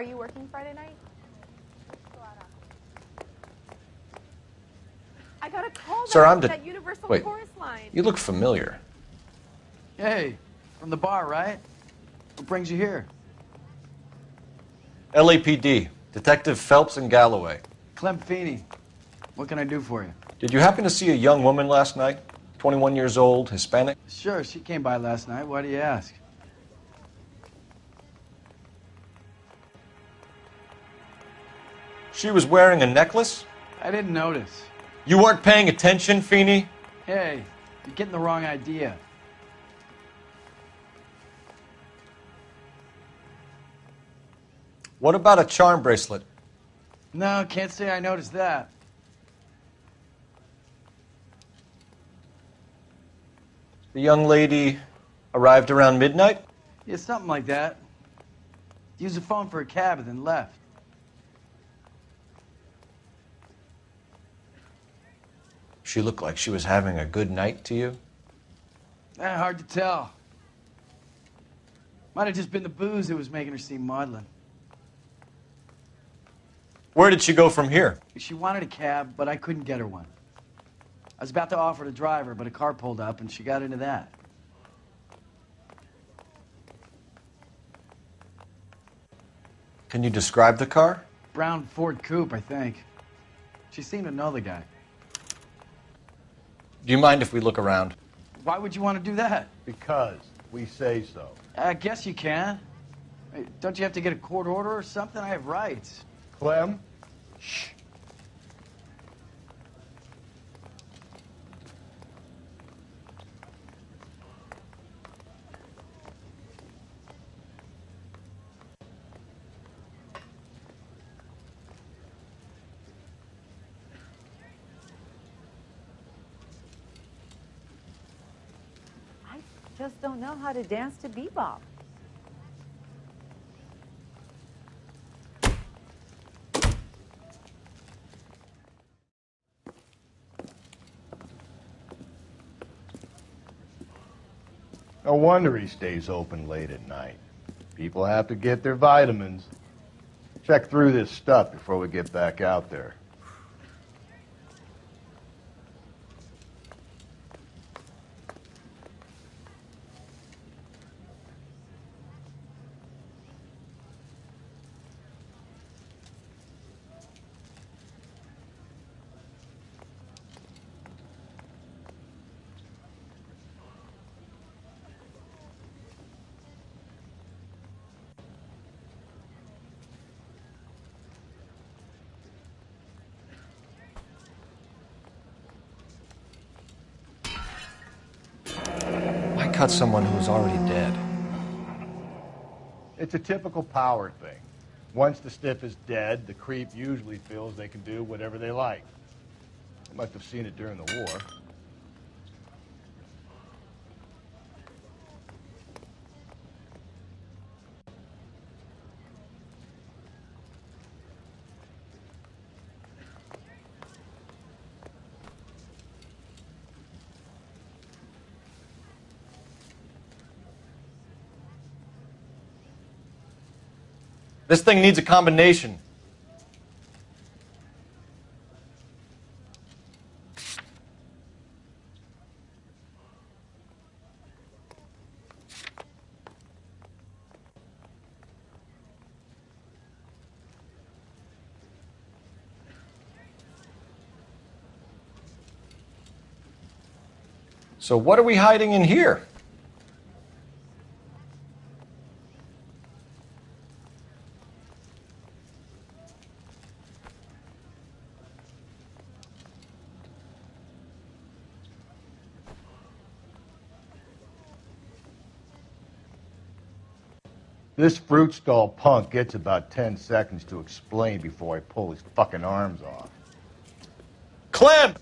Are you working Friday night? I got a call Sir, that Universal Wait, Chorus line. you look familiar. Hey, from the bar, right? What brings you here? LAPD, Detective Phelps and Galloway. Clem Feeney. What can I do for you? Did you happen to see a young woman last night? 21 years old, Hispanic? Sure, she came by last night. Why do you ask? She was wearing a necklace? I didn't notice. You weren't paying attention, Feeney? Hey, you're getting the wrong idea. What about a charm bracelet? No, can't say I noticed that. The young lady arrived around midnight? Yeah, something like that. Used the phone for a cab and then left. She looked like she was having a good night to you? Hard to tell. Might have just been the booze that was making her seem maudlin. Where did she go from here? She wanted a cab, but I couldn't get her one. I was about to offer to drive her, but a car pulled up and she got into that. Can you describe the car? Brown Ford Coupe, I think. She seemed to know the guy. Do you mind if we look around? Why would you want to do that? Because we say so. I guess you can. Hey, don't you have to get a court order or something? I have rights. Clem? Shh. Just don't know how to dance to bebop. No wonder he stays open late at night. People have to get their vitamins. Check through this stuff before we get back out there. Why cut someone who was already dead? It's a typical power thing. Once the stiff is dead, the creep usually feels they can do whatever they like. They must have seen it during the war. This thing needs a combination. So what are we hiding in here? This fruit stall punk gets about 10 seconds to explain before I pull his fucking arms off. Clem!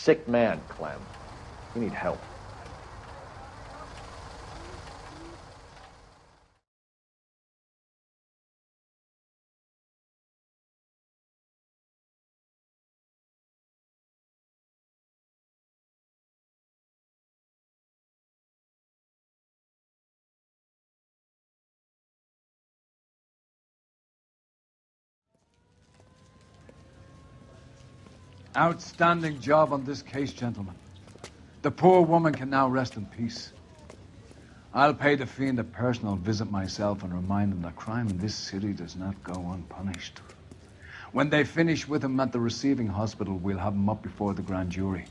sick man, Clem. You need help. Outstanding job on this case, gentlemen. The poor woman can now rest in peace. I'll pay the fiend a personal visit myself and remind him that crime in this city does not go unpunished. When they finish with him at the receiving hospital, we'll have him up before the grand jury.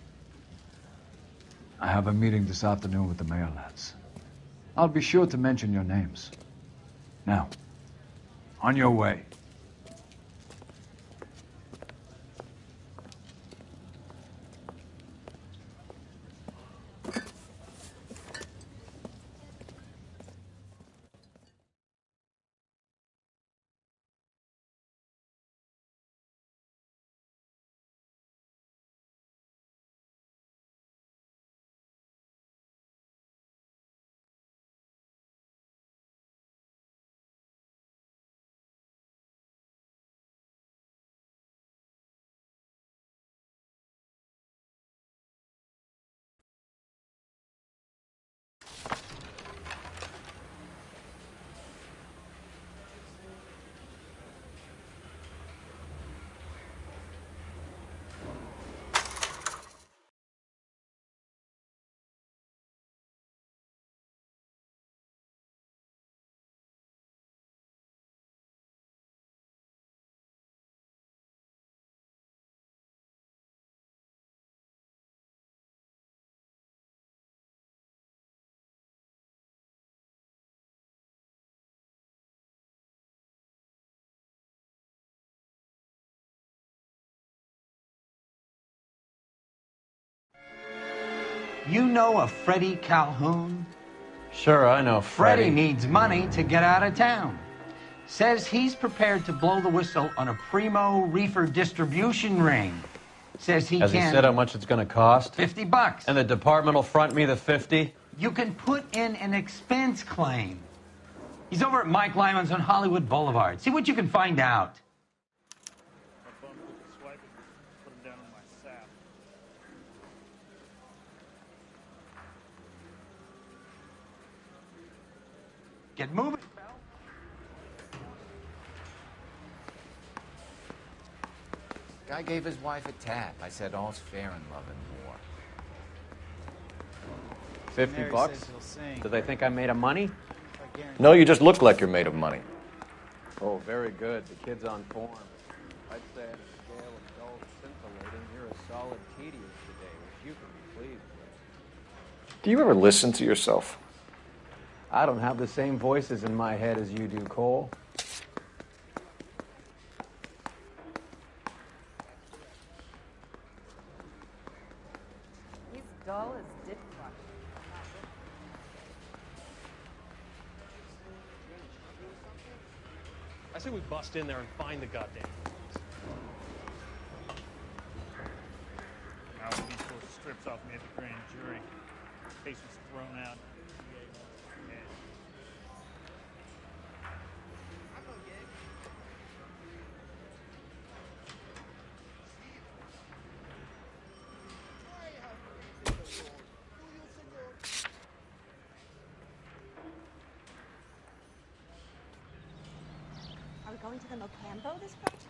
I have a meeting this afternoon with the mayor lads. I'll be sure to mention your names. Now, on your way. You know a Freddie Calhoun? Sure, I know Freddie needs money to get out of town. Says he's prepared to blow the whistle on a primo reefer distribution ring. Says he Has can... he said how much it's going to cost? $50. And the department will front me the 50? You can put in an expense claim. He's over at Mike Lyman's on Hollywood Boulevard. See what you can find out. Get moving, pal. Guy gave his wife a tap. I said all's fair in love and war. 50 bucks? Do they think I'm made of money? No, you just look like you're made of money. Oh, very good. The kid's on form. I'd say on a scale of dull scintillating, you're a solid tedious today, which you can be pleased with. Do you ever listen to yourself? I don't have the same voices in my head as you do, Cole. He's dull as dishwasher. I say we bust in there and find the goddamn police. Now when these four strips off me at the grand jury. Case was thrown out. Are we going to the Mocambo this project?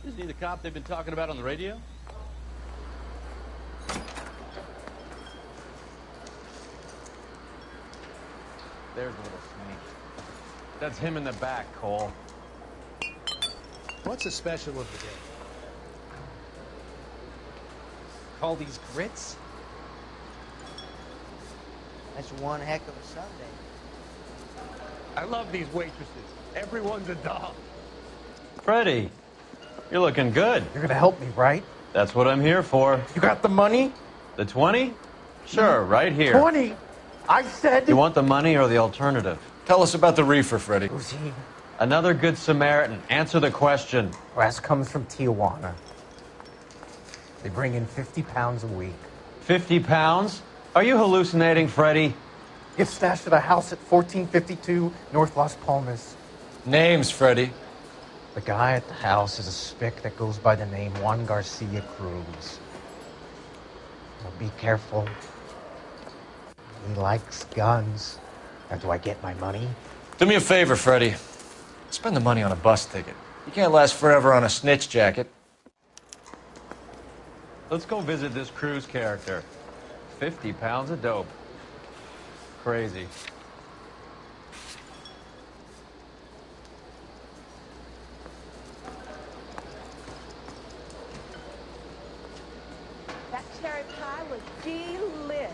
Isn't he the cop they've been talking about on the radio? There's a little snake. That's him in the back, Cole. What's the special of the day? Call these grits? That's one heck of a Sunday. I love these waitresses. Everyone's a doll. Freddie, you're looking good. You're gonna help me, right? That's what I'm here for. You got the money? The 20? Sure, right here. 20? I said... You want the money or the alternative? Tell us about the reefer, Freddie. Who's he? Another good Samaritan. Answer the question. Wes comes from Tijuana. They bring in 50 pounds a week. 50 pounds? Are you hallucinating, Freddie? Gets stashed at a house at 1452 North Las Palmas. Names, Freddie. The guy at the house is a spick that goes by the name Juan Garcia Cruz. Well, be careful. He likes guns. Now, do I get my money? Do me a favor, Freddie. Spend the money on a bus ticket. You can't last forever on a snitch jacket. Let's go visit this Cruz character. 50 pounds of dope. Crazy. That cherry pie was delish.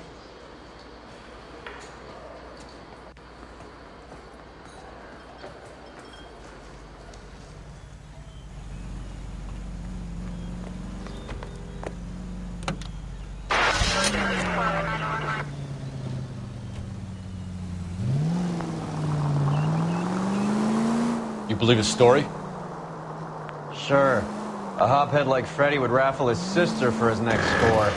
You believe his story? Sure. A hophead like Freddie would raffle his sister for his next score.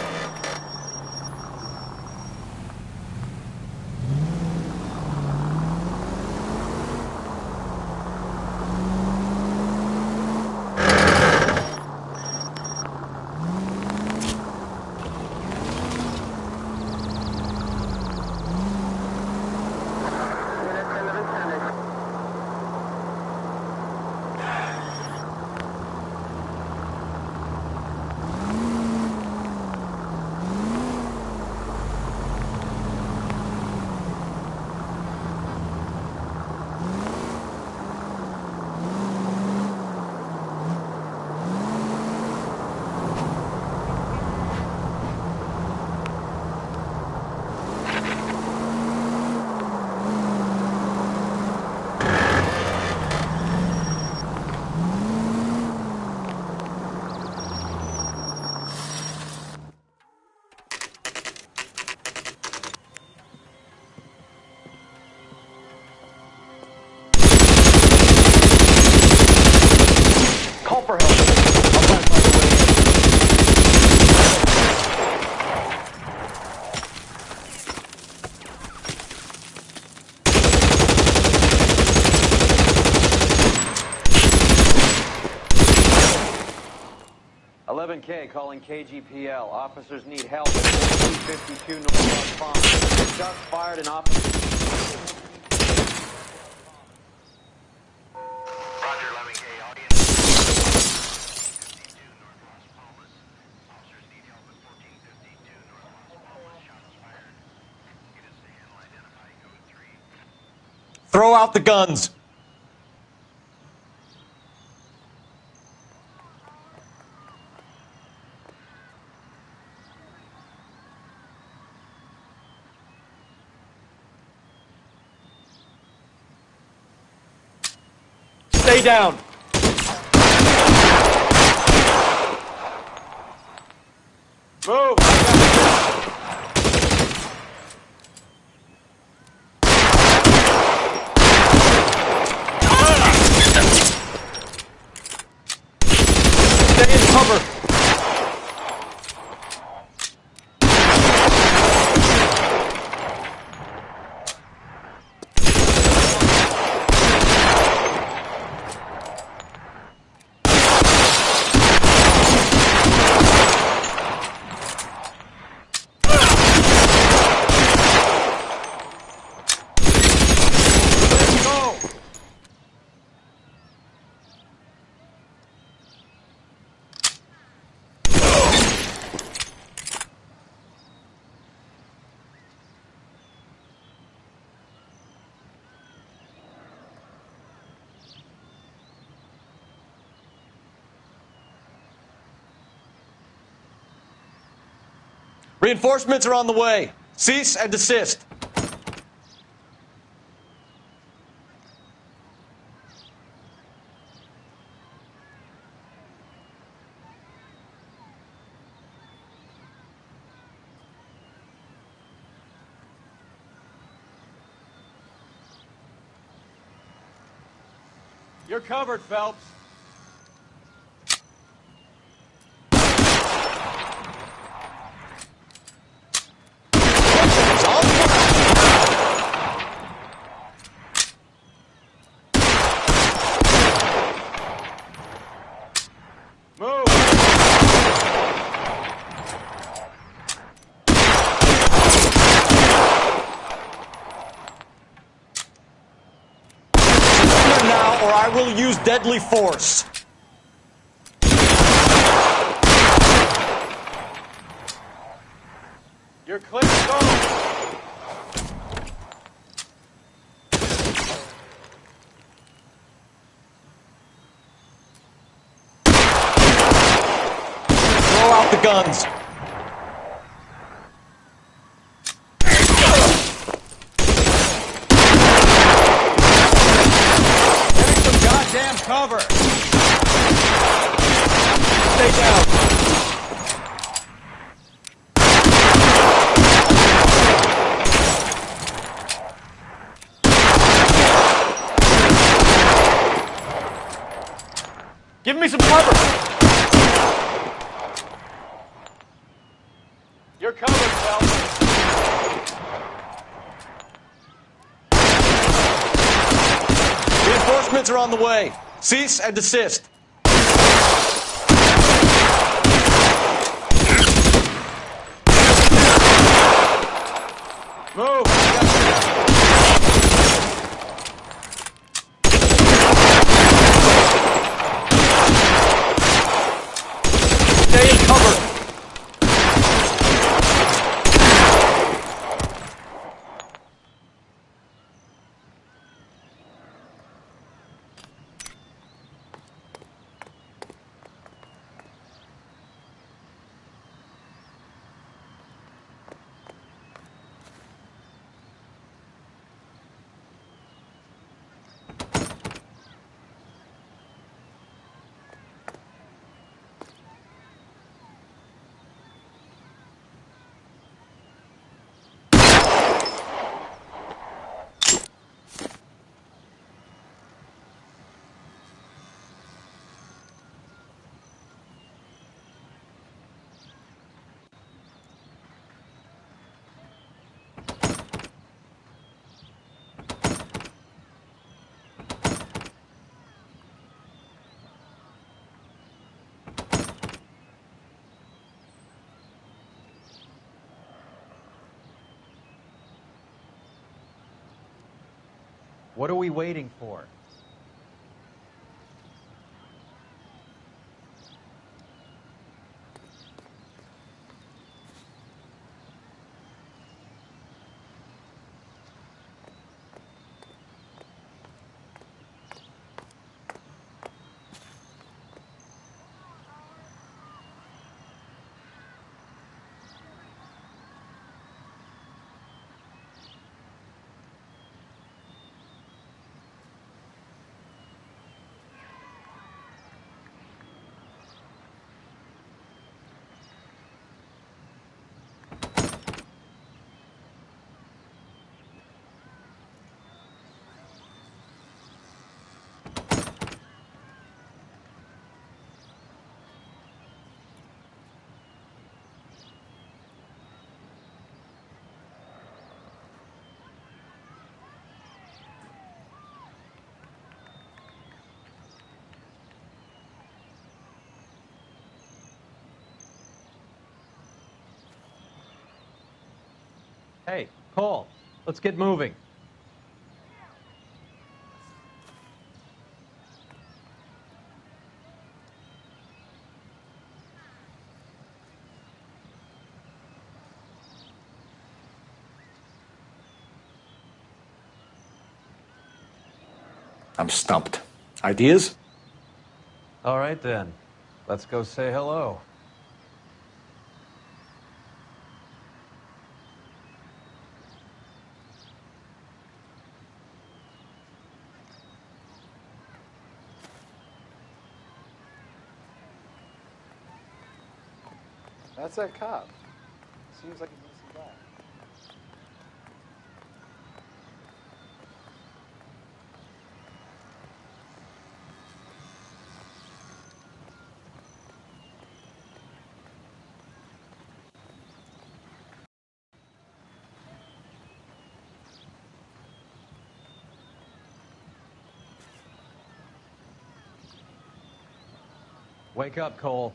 Call for help. I'll pass by the way. $11K calling KGPL. Officers need help at 1452 North Las Palmas. Shots fired in office. Throw out the guns. Stay down. Move. Stay in cover. Reinforcements are on the way. Cease and desist. You're covered, Phelps. Move! Now, or I will use deadly force. You're clear to go. Throw out the guns. Getting some goddamn cover. Stay down. Give me some cover. You're covered, Phelps. Reinforcements are on the way. Cease and desist. Move! Stay in cover. What are we waiting for? Hey, Cole, let's get moving. I'm stumped. Ideas? All right, then. Let's go say hello. That's that cop. Seems like a decent guy. Wake up, Cole.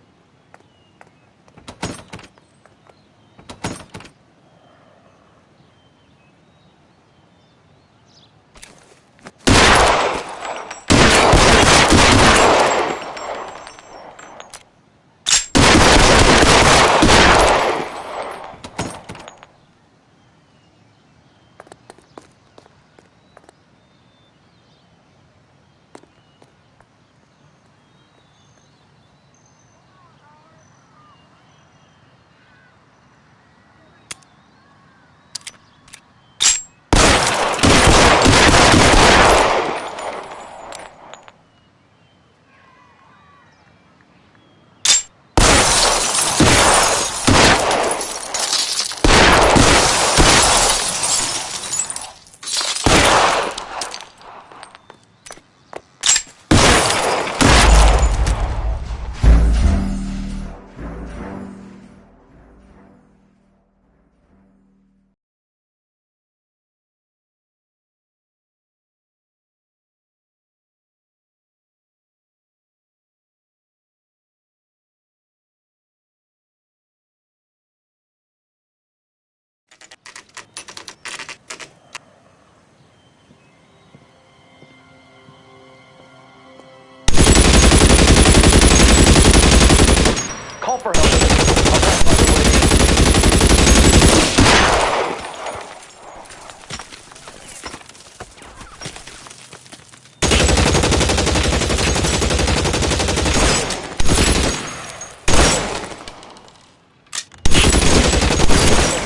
Call for help.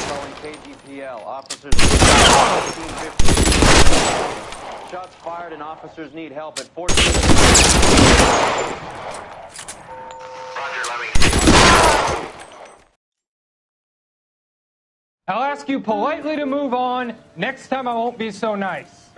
Calling KGPL. Officers 1450. Shots fired and officers need help at 14. I'll ask you politely to move on. Next time I won't be so nice.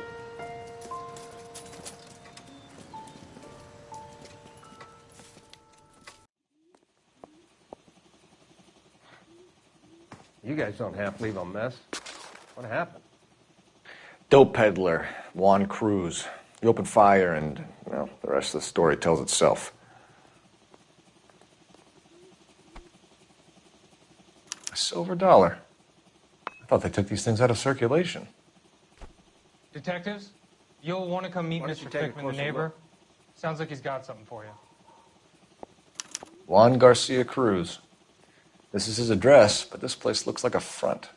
You guys don't have to leave a mess. What happened? Dope peddler, Juan Cruz. He opened fire and, well, the rest of the story tells itself. A silver dollar. I thought they took these things out of circulation. Detectives, you'll want to come meet Why don't Mr. you take a Pickman, the closer neighbor. look? Sounds like he's got something for you. Juan Garcia Cruz. This is his address, but this place looks like a front.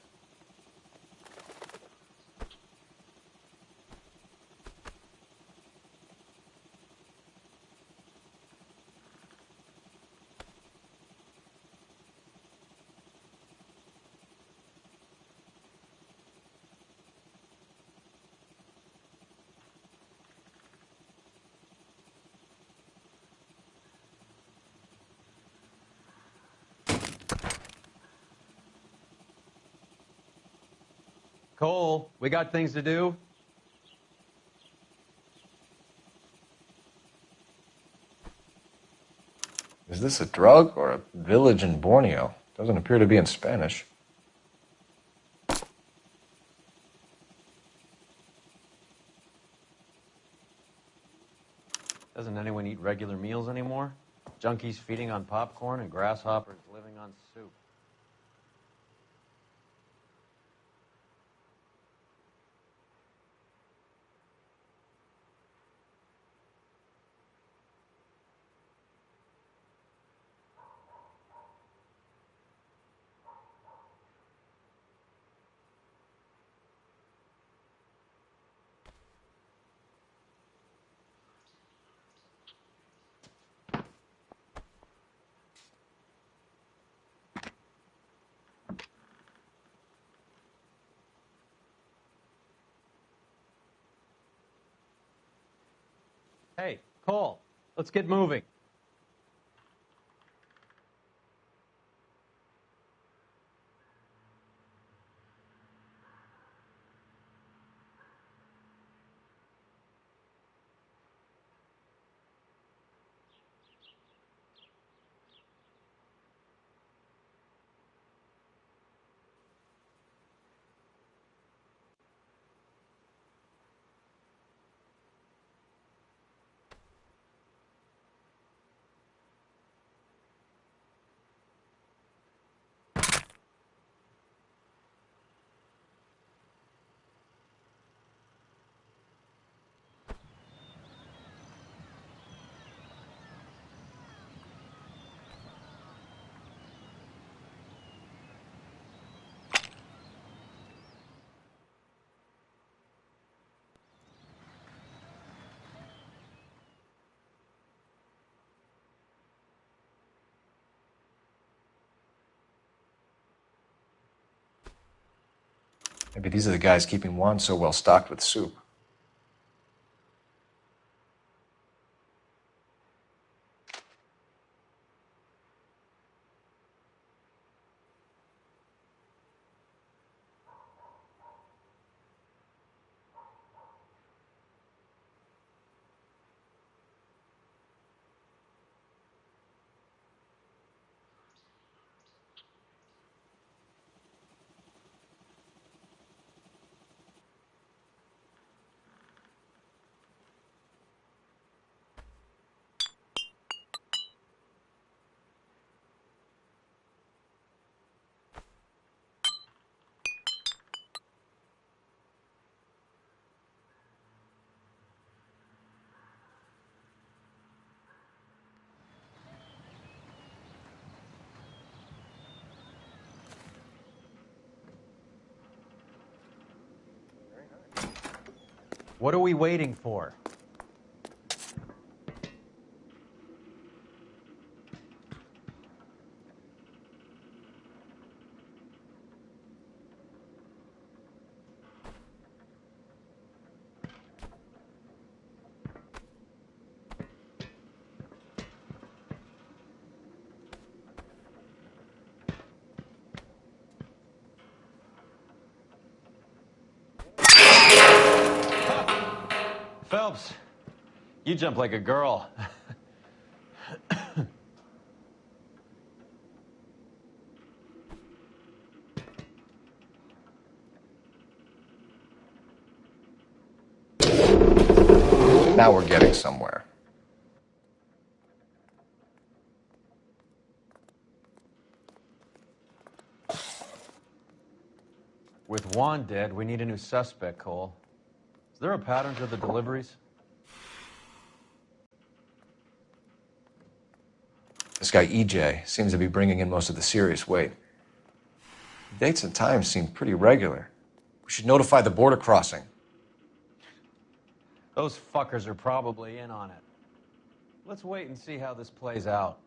Cole, we got things to do. Is this a drug or a village in Borneo? Doesn't appear to be in Spanish. Doesn't anyone eat regular meals anymore? Junkies feeding on popcorn and grasshoppers living on soup. Hey, Cole, let's get moving. Maybe these are the guys keeping Juan so well stocked with soup. What are we waiting for? Phelps, you jump like a girl. Now we're getting somewhere. With Juan dead, we need a new suspect, Cole. Is there a pattern to the deliveries? This guy EJ seems to be bringing in most of the serious weight. The dates and times seem pretty regular. We should notify the border crossing. Those fuckers are probably in on it. Let's wait and see how this plays out.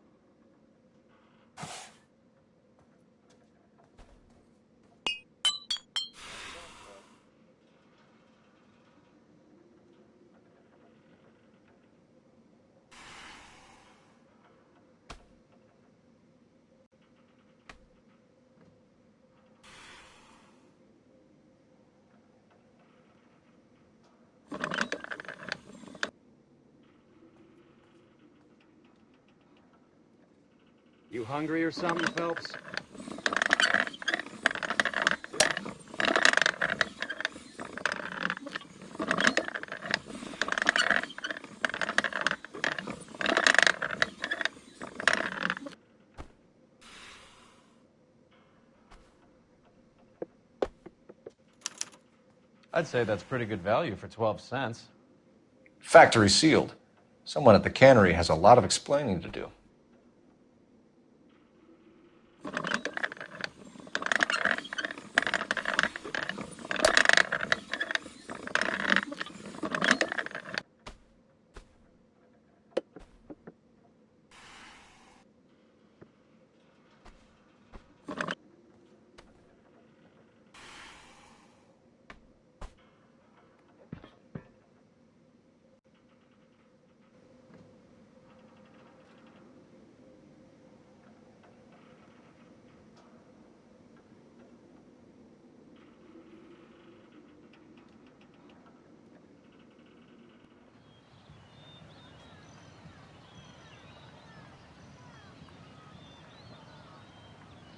You hungry or something, Phelps? I'd say that's pretty good value for 12 cents. Factory sealed. Someone at the cannery has a lot of explaining to do.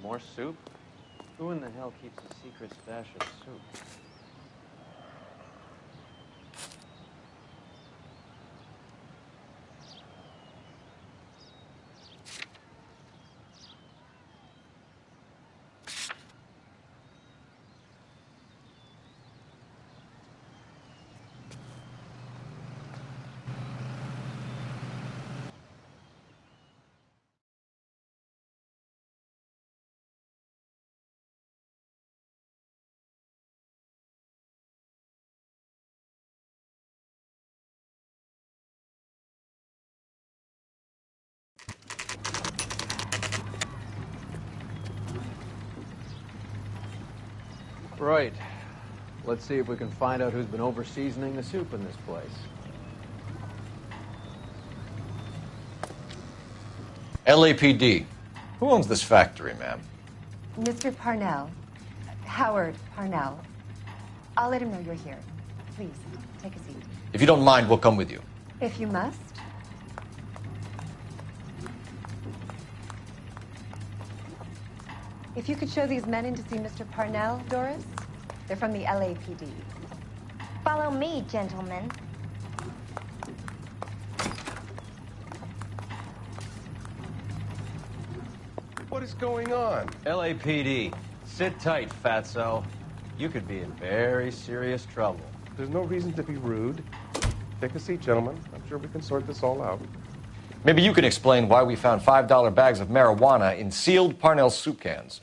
More soup? Who in the hell keeps a secret stash of soup? Right. Let's see if we can find out who's been over-seasoning the soup in this place. LAPD. Who owns this factory, ma'am? Mr. Parnell. Howard Parnell. I'll let him know you're here. Please, take a seat. If you don't mind, we'll come with you. If you must. If you could show these men in to see Mr. Parnell, Doris. They're from the LAPD. Follow me, gentlemen. What is going on? LAPD. Sit tight, fatso. You could be in very serious trouble. There's no reason to be rude. Take a seat, gentlemen. I'm sure we can sort this all out. Maybe you can explain why we found $5 bags of marijuana in sealed Parnell soup cans.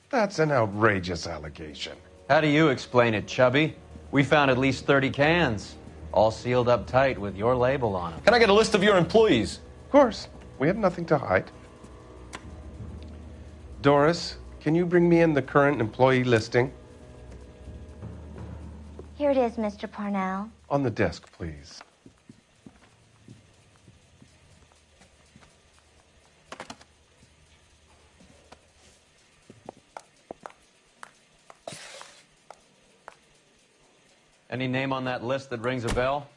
That's an outrageous allegation. How do you explain it, Chubby? We found at least 30 cans, all sealed up tight with your label on them. Can I get a list of your employees? Of course. We have nothing to hide. Doris, can you bring me in the current employee listing? Here it is, Mr. Parnell. On the desk, please. Any name on that list that rings a bell?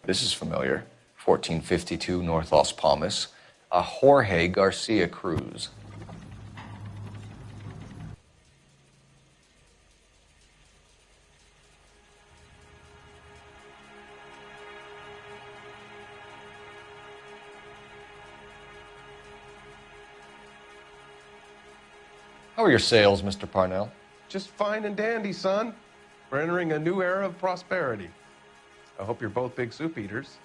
This is familiar. 1452 North Las Palmas. A Jorge Garcia Cruz. How are your sales, Mr. Parnell? Just fine and dandy, son. We're entering a new era of prosperity. I hope you're both big soup eaters.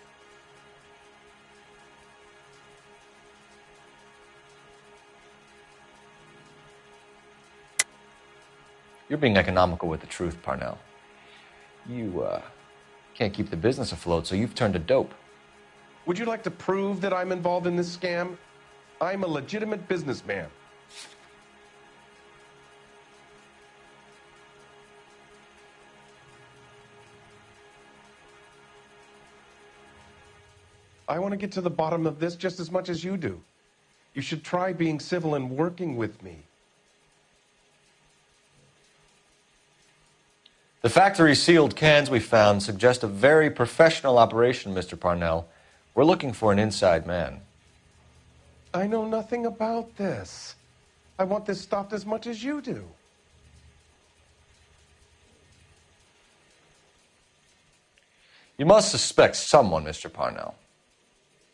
You're being economical with the truth, Parnell. You, can't keep the business afloat, so you've turned to dope. Would you like to prove that I'm involved in this scam? I'm a legitimate businessman. I want to get to the bottom of this just as much as you do. You should try being civil and working with me. The factory sealed cans we found suggest a very professional operation, Mr. Parnell. We're looking for an inside man. I know nothing about this. I want this stopped as much as you do. You must suspect someone, Mr. Parnell.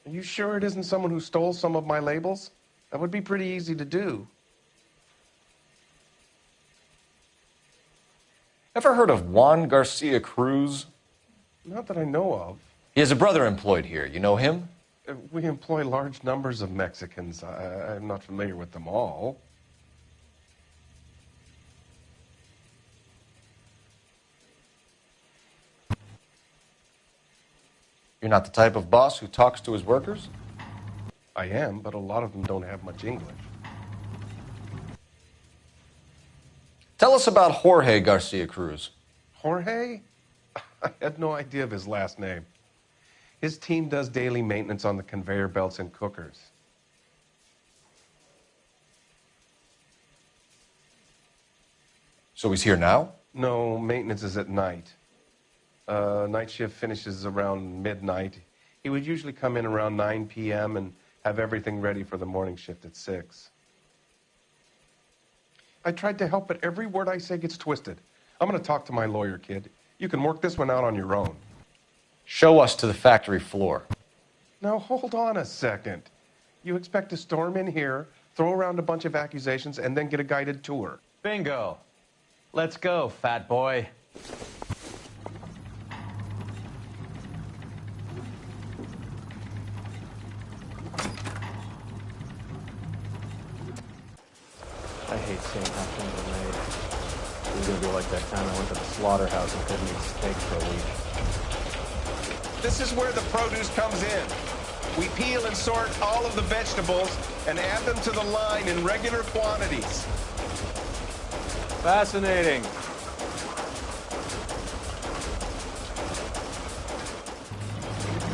Are you sure it isn't someone who stole some of my labels? That would be pretty easy to do. Ever heard of Juan Garcia Cruz? Not that I know of. He has a brother employed here. You know him? We employ large numbers of Mexicans. I'm not familiar with them all. You're not the type of boss who talks to his workers? I am, but a lot of them don't have much English. Tell us about Jorge Garcia Cruz. Jorge? I had no idea of his last name. His team does daily maintenance on the conveyor belts and cookers. So he's here now? No, maintenance is at night. Night shift finishes around midnight. He would usually come in around 9 p.m. and have everything ready for the morning shift at 6. I tried to help, but every word I say gets twisted. I'm going to talk to my lawyer, kid. You can work this one out on your own. Show us to the factory floor. Now, hold on a second. You expect to storm in here, throw around a bunch of accusations, and then get a guided tour. Bingo. Let's go, fat boy. I hate seeing how things are made. This is gonna be like that time I went to the slaughterhouse and couldn't eat steak for a week. This is where the produce comes in. We peel and sort all of the vegetables and add them to the line in regular quantities. Fascinating.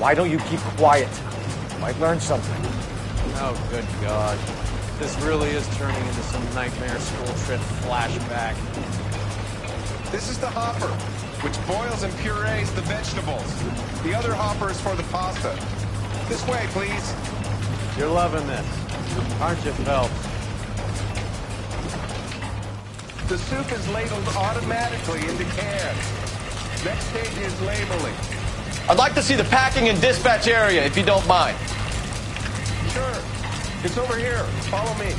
Why don't you keep quiet? Might learn something. Oh, good God. This really is turning into some nightmare school trip flashback. This is the hopper, which boils and purees the vegetables. The other hopper is for the pasta. This way, please. You're loving this, aren't you, Phelps? The soup is ladled automatically into cans. Next stage is labeling. I'd like to see the packing and dispatch area, if you don't mind. Sure. It's over here. Follow me.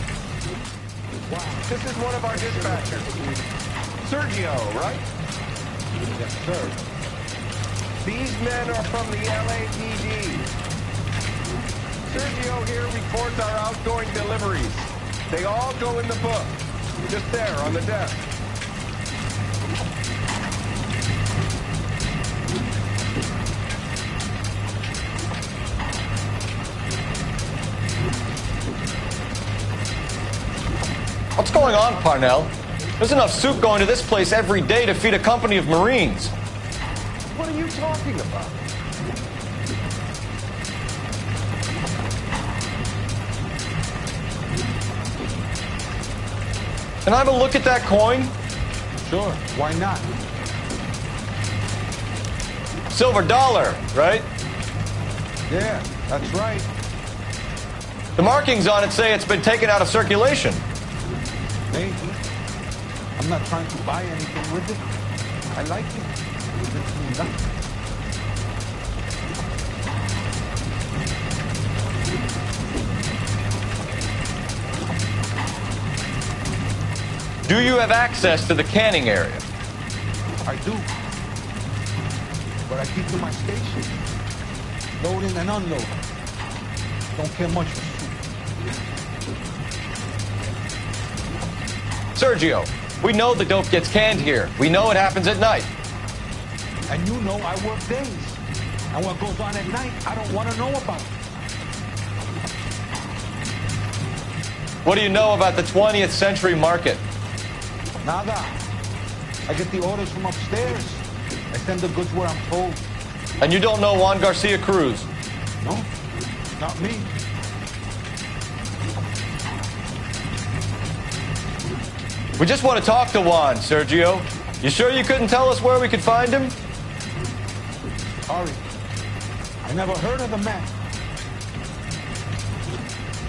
This is one of our dispatchers. Sergio, right? Yes, sir. These men are from the LAPD. Sergio here records our outgoing deliveries. They all go in the book. Just there on the desk. What's going on, Parnell? There's enough soup going to this place every day to feed a company of Marines. What are you talking about? Can I have a look at that coin? Sure, why not? Silver dollar, right? Yeah, that's right. The markings on it say it's been taken out of circulation. Maybe. I'm not trying to buy anything with it. I like it. Do you have access to the canning area? I do. But I keep to my station. Loading and unloading. Don't care much for soup. Sergio, we know the dope gets canned here. We know it happens at night. And you know I work days. And what goes on at night, I don't want to know about. What do you know about the 20th century market? Nada. I get the orders from upstairs. I send the goods where I'm told. And you don't know Juan Garcia Cruz? No, not me. We just want to talk to Juan, Sergio. You sure you couldn't tell us where we could find him? Sorry. I never heard of the man.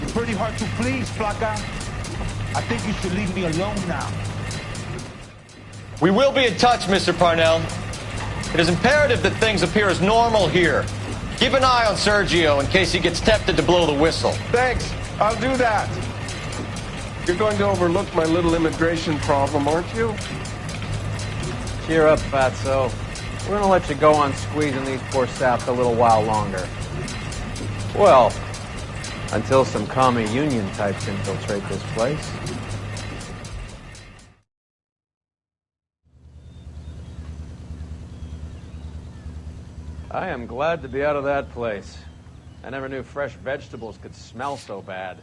You're pretty hard to please, Flaca. I think you should leave me alone now. We will be in touch, Mr. Parnell. It is imperative that things appear as normal here. Keep an eye on Sergio in case he gets tempted to blow the whistle. Thanks. I'll do that. You're going to overlook my little immigration problem, aren't you? Cheer up, Fatso. We're gonna let you go on squeezing these poor saps a little while longer. Well, until some commie union types infiltrate this place. I am glad to be out of that place. I never knew fresh vegetables could smell so bad.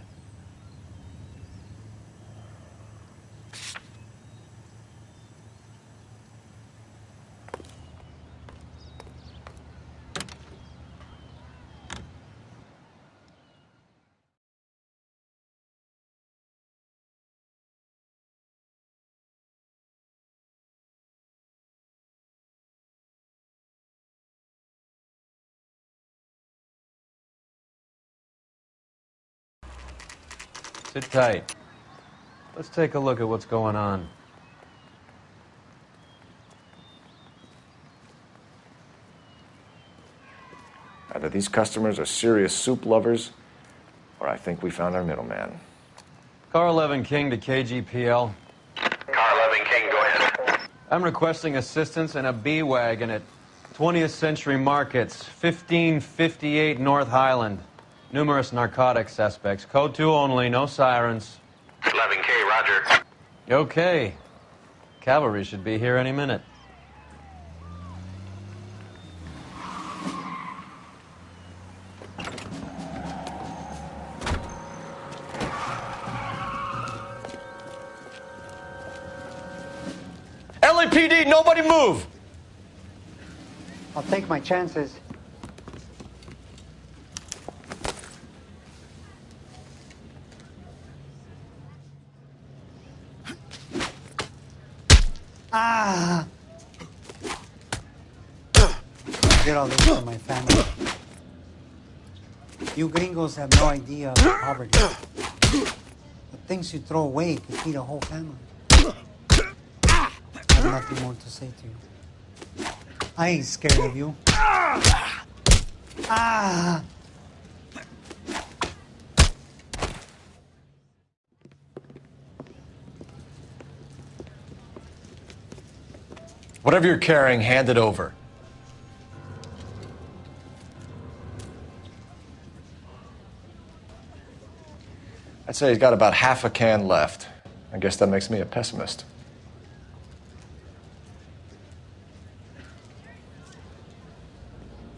Sit tight. Let's take a look at what's going on. Either these customers are serious soup lovers, or I think we found our middleman. Car 11 King to KGPL. Car 11 King, go ahead. I'm requesting assistance in a B-Wagon at 20th Century Markets, 1558 North Highland. Numerous narcotic suspects. Code 2 only, no sirens. 11K, roger. Okay. Cavalry should be here any minute. LAPD, nobody move! I'll take my chances. Ah! Did all this for my family. You gringos have no idea of poverty. The things you throw away could feed a whole family. I have nothing more to say to you. I ain't scared of you. Ah! Whatever you're carrying, hand it over. I'd say he's got about half a can left. I guess that makes me a pessimist.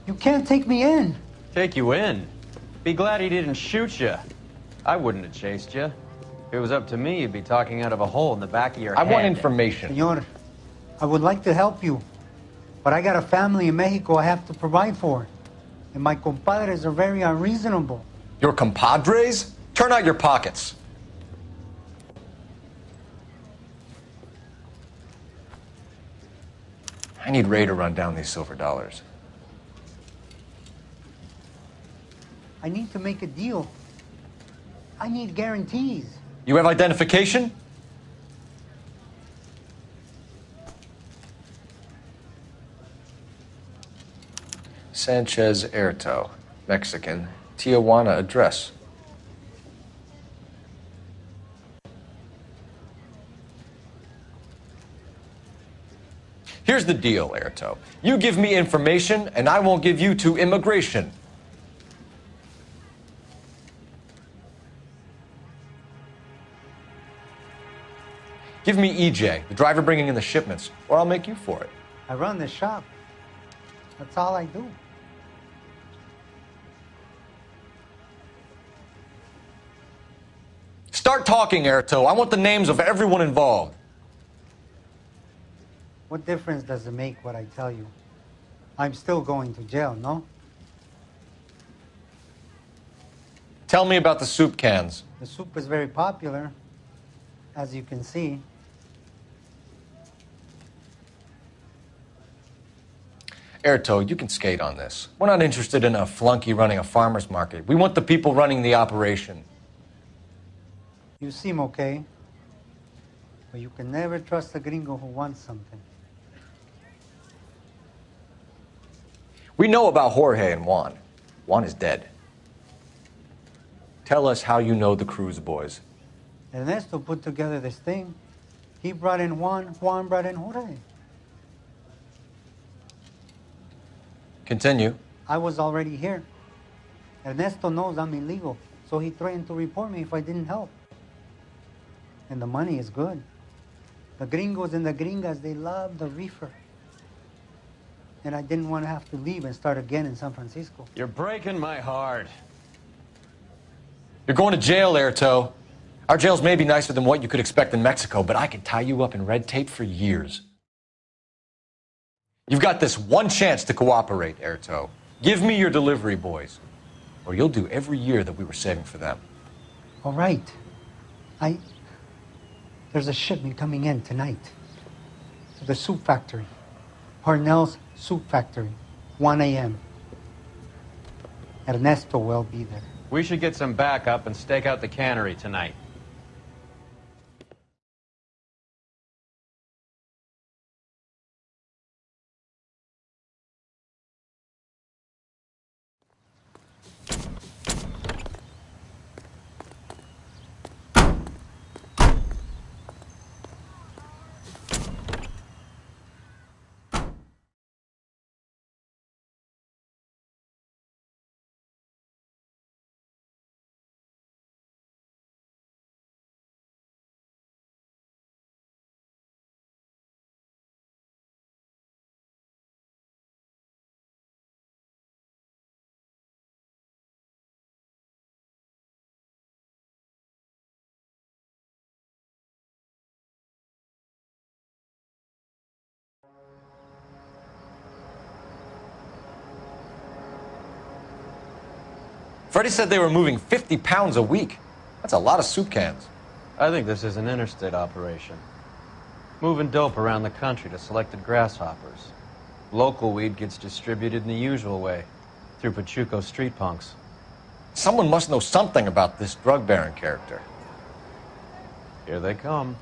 You can't take me in. Take you in? Be glad he didn't shoot you. I wouldn't have chased you. If it was up to me, you'd be talking out of a hole in the back of your head. I want information. Senor, I would like to help you, but I got a family in Mexico I have to provide for. And my compadres are very unreasonable. Your compadres? Turn out your pockets. I need Ray to run down these silver dollars. I need to make a deal. I need guarantees. You have identification? Sanchez Erto, Mexican, Tijuana address. Here's the deal, Erto. You give me information, and I won't give you to immigration. Give me EJ, the driver bringing in the shipments, or I'll make you for it. I run the shop. That's all I do. Start talking, Erto. I want the names of everyone involved. What difference does it make what I tell you? I'm still going to jail, no? Tell me about the soup cans. The soup is very popular, as you can see. Erto, you can skate on this. We're not interested in a flunky running a farmer's market. We want the people running the operation. You seem okay, but you can never trust a gringo who wants something. We know about Jorge and Juan. Juan is dead. Tell us how you know the Cruz boys. Ernesto put together this thing. He brought in Juan, Juan brought in Jorge. Continue. I was already here. Ernesto knows I'm illegal, so he threatened to report me if I didn't help. And the money is good. The gringos and the gringas, they love the reefer. And I didn't want to have to leave and start again in San Francisco. You're breaking my heart. You're going to jail, Erto. Our jails may be nicer than what you could expect in Mexico, but I can tie you up in red tape for years. You've got this one chance to cooperate, Erto. Give me your delivery boys, or you'll do every year that we were saving for them. All right. There's a shipment coming in tonight to the soup factory. Parnell's Soup Factory, 1 a.m. Ernesto will be there. We should get some backup and stake out the cannery tonight. Freddie said they were moving 50 pounds a week. That's a lot of soup cans. I think this is an interstate operation. Moving dope around the country to selected grasshoppers. Local weed gets distributed in the usual way, through Pachuco street punks. Someone must know something about this drug baron character. Here they come.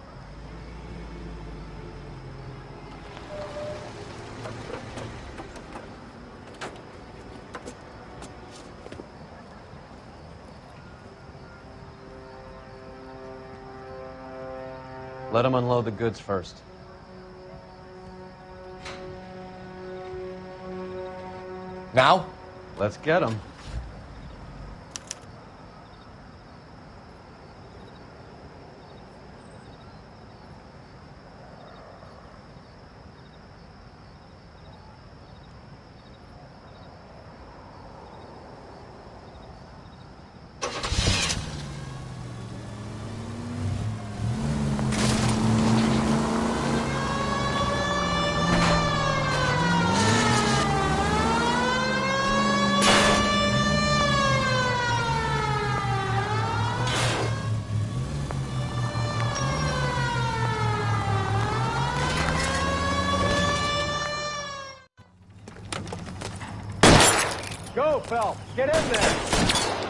Let them unload the goods first. Now? Let's get them. Go, Phelps. Get in there.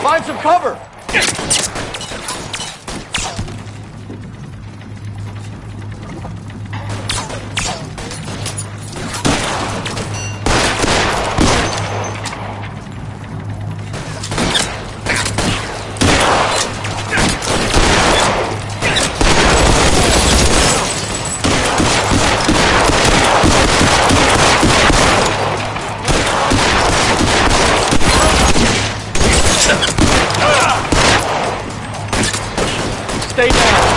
Find some cover! Stay down.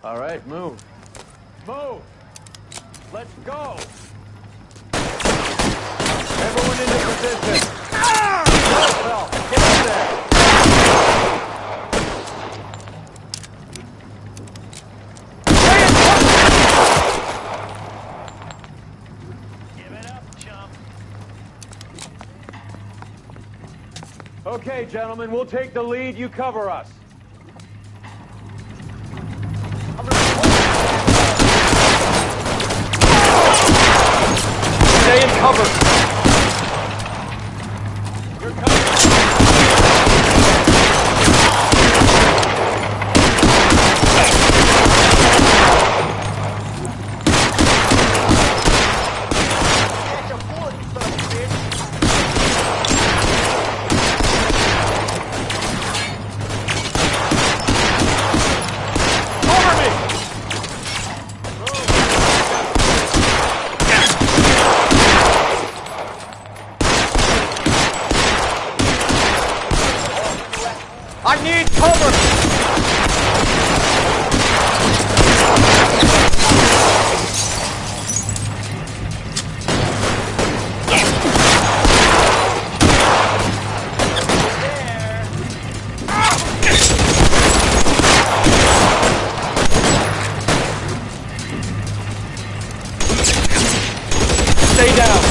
All right, move. Move! Let's go! Everyone into position. Well, get in there. Give it up, chump. Okay, gentlemen, we'll take the lead. You cover us. Stay in cover. You're coming. I need cover! Stay down!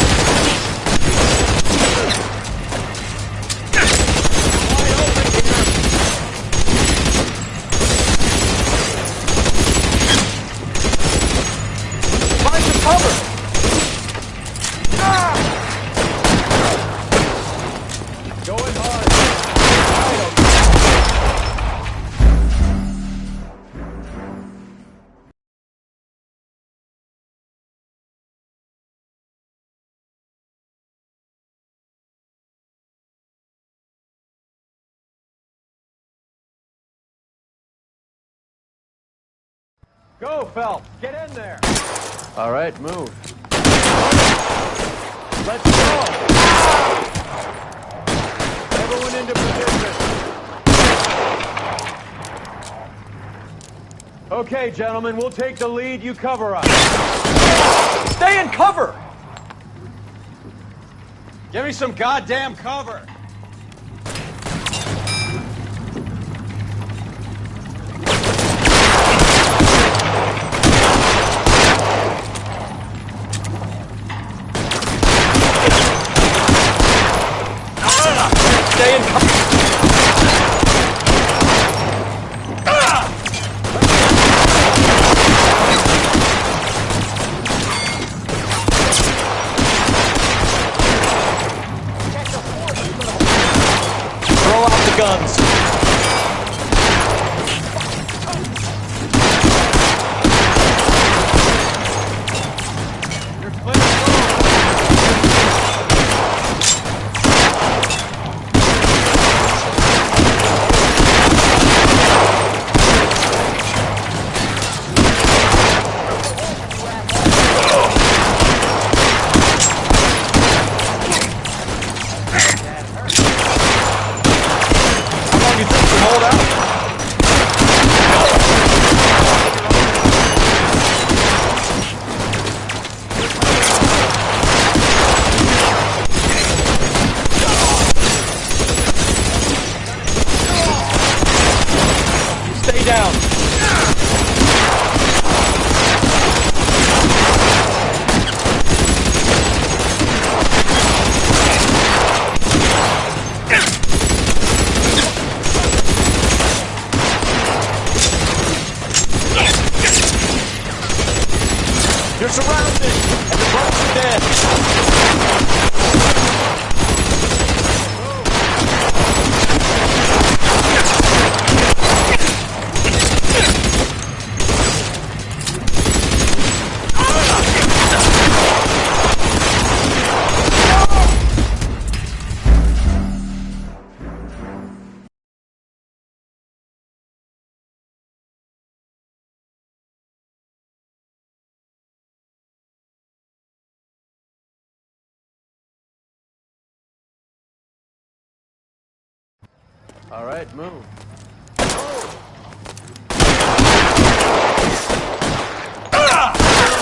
Go, Phelps! Get in there! All right, move. Let's go! Everyone into position. Okay, gentlemen, we'll take the lead. You cover us. Stay in cover! Give me some goddamn cover! Stay in cover. Throw out the guns. You're clear. missing, and the boats are dead. All right, move.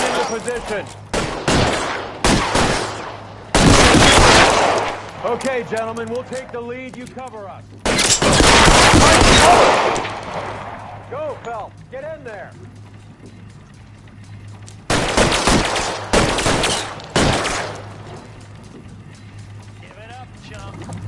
Into position. Okay, gentlemen, we'll take the lead. You cover us. Go, Phelps. Get in there. Give it up, chump.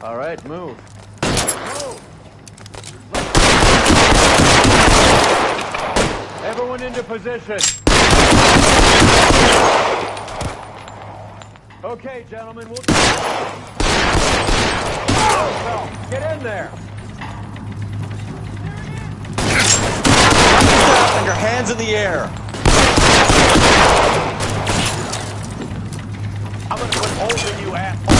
All right, move. Everyone into position. Okay, gentlemen, we'll... Get in there. And your hands in the air. I'm gonna put holes in you, asshole.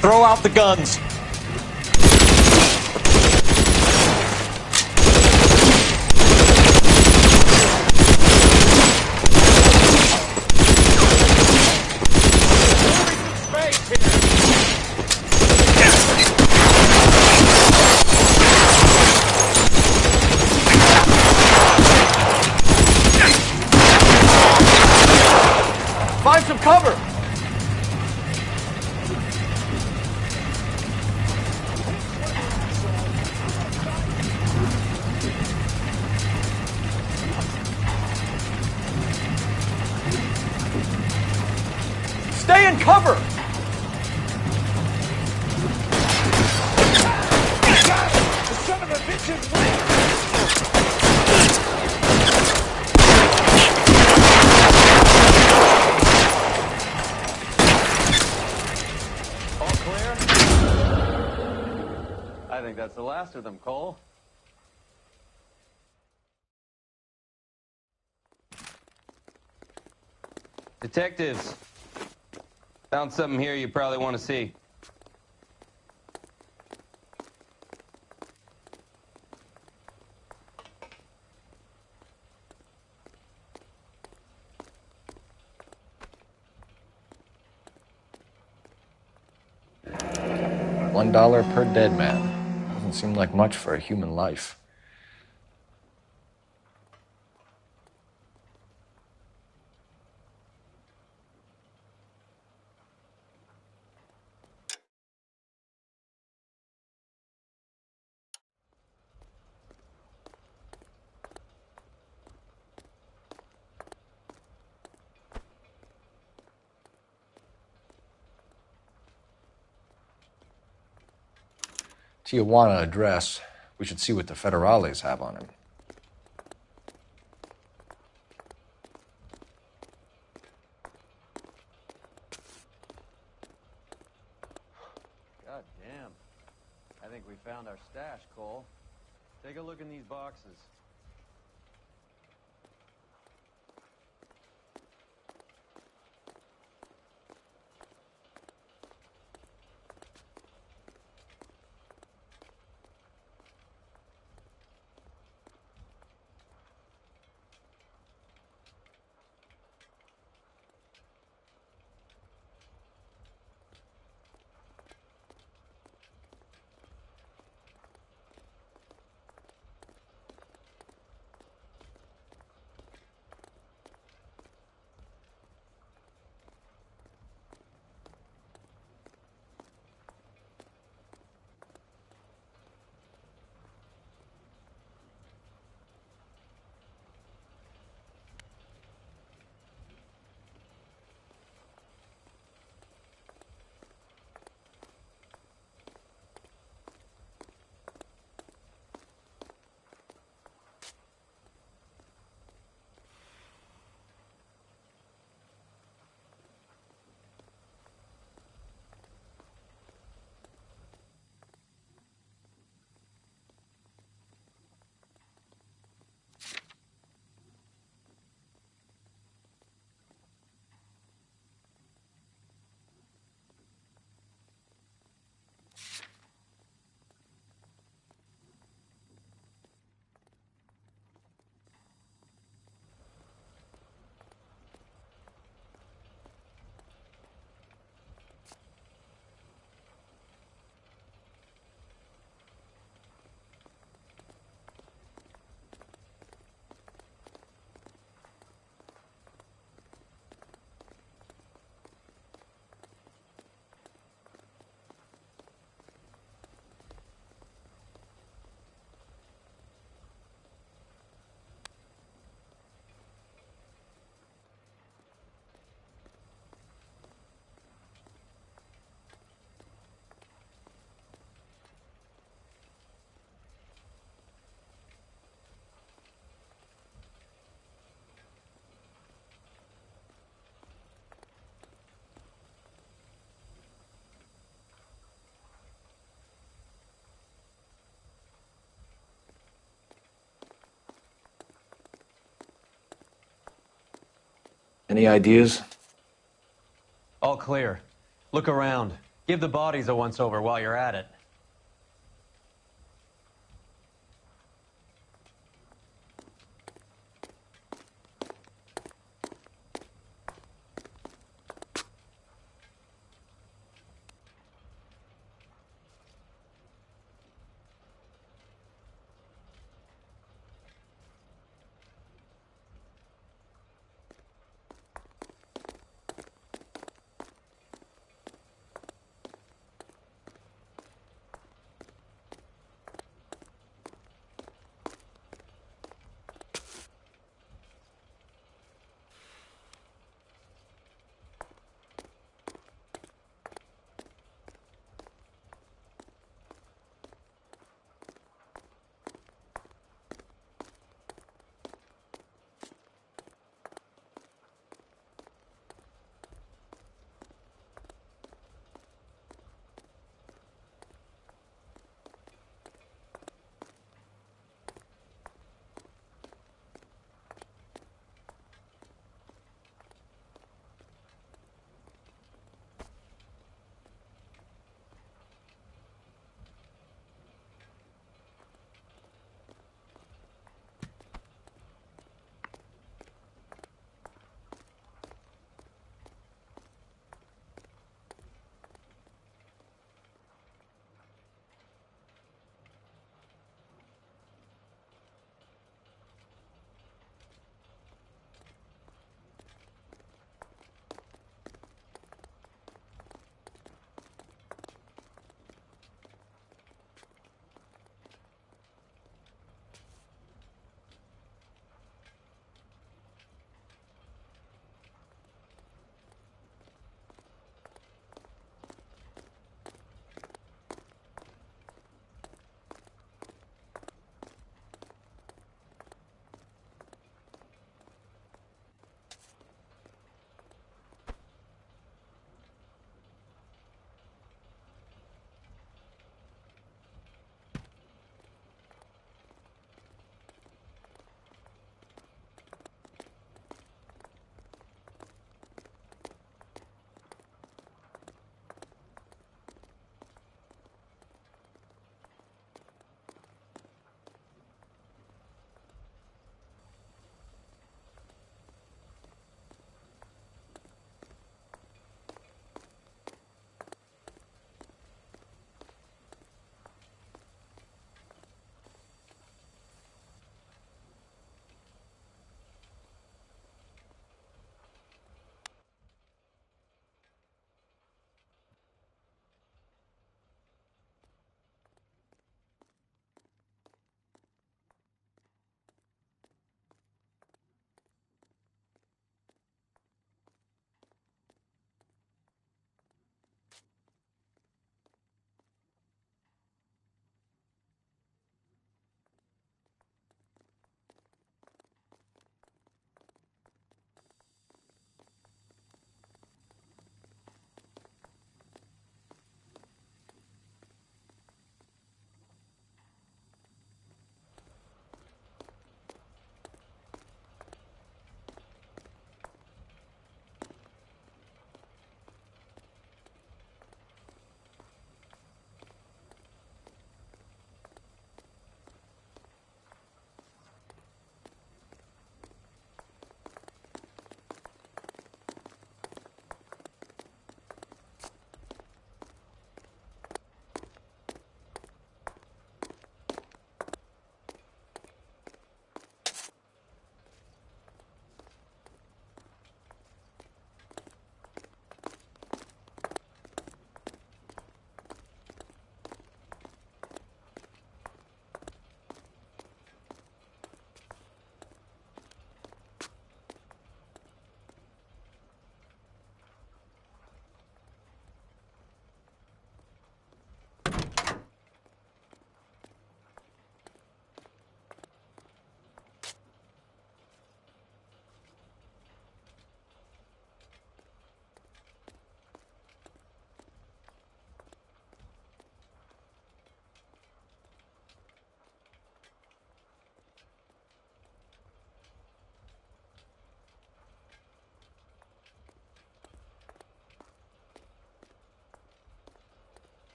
Throw out the guns. Find some cover! Stay in cover! The son of a bitch is winning! All clear? I think that's the last of them, Cole. Detectives, found something here you probably want to see. $1 per dead man. Doesn't seem like much for a human life. Tijuana address. We should see what the federales have on him. God damn. I think we found our stash, Cole. Take a look in these boxes. Any ideas? All clear. Look around. Give the bodies a once-over while you're at it.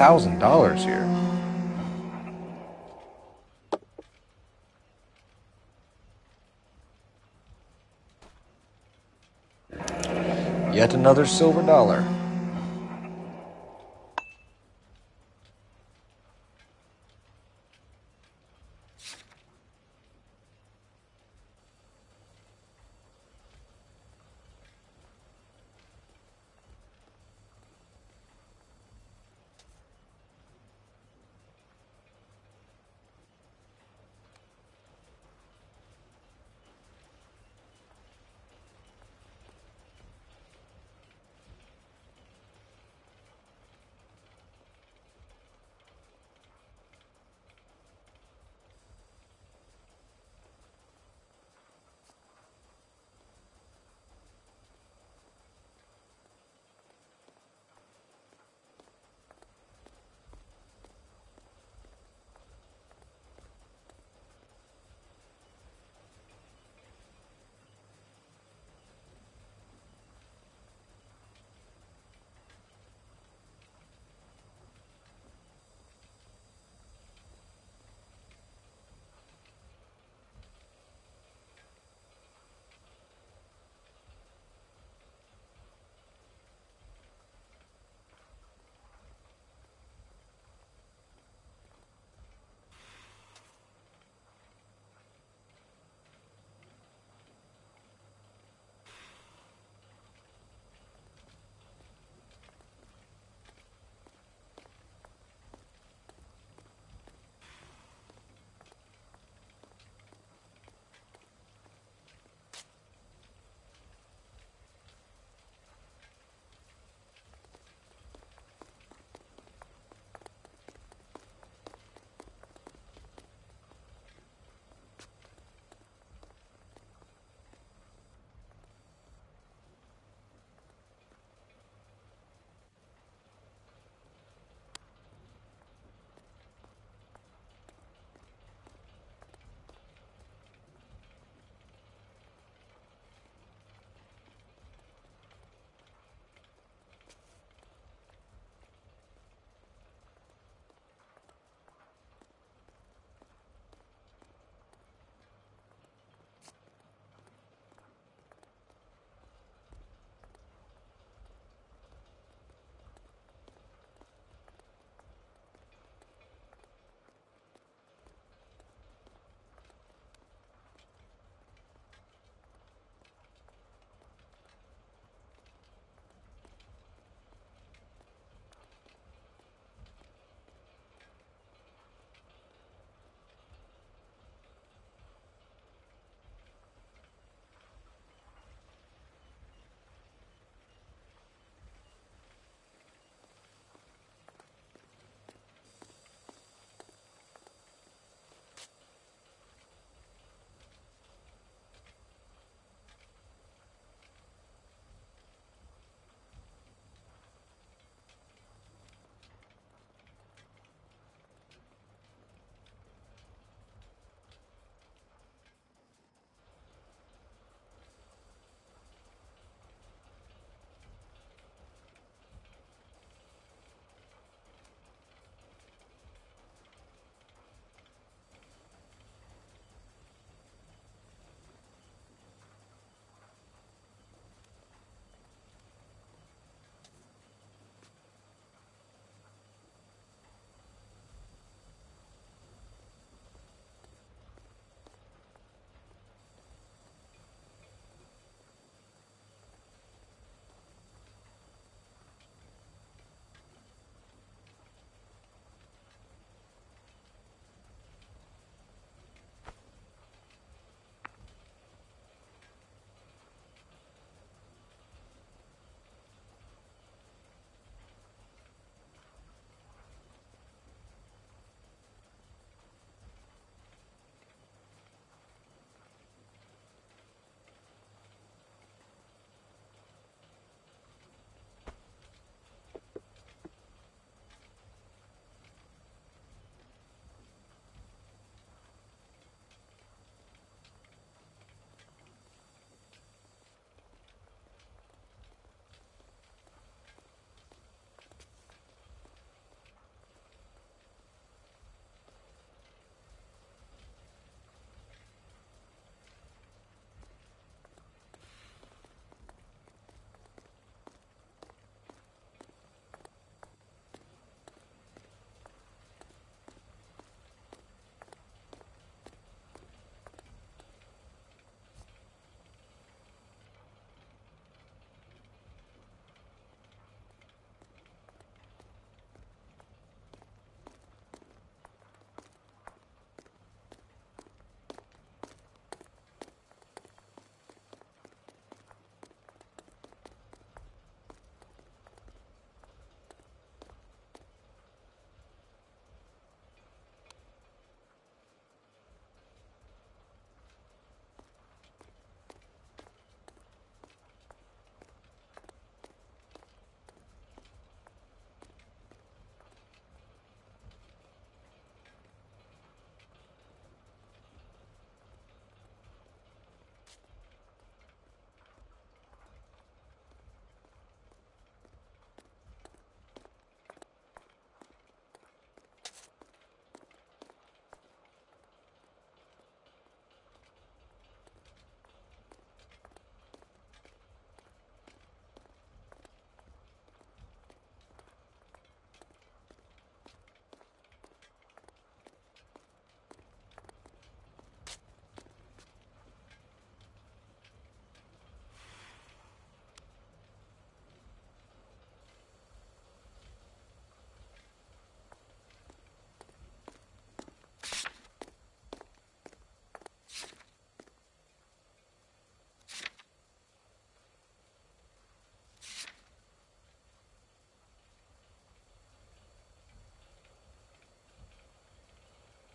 $1,000 here. Yet another silver dollar.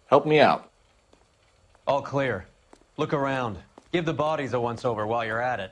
Help me out. All clear. Look around. Give the bodies a once-over while you're at it.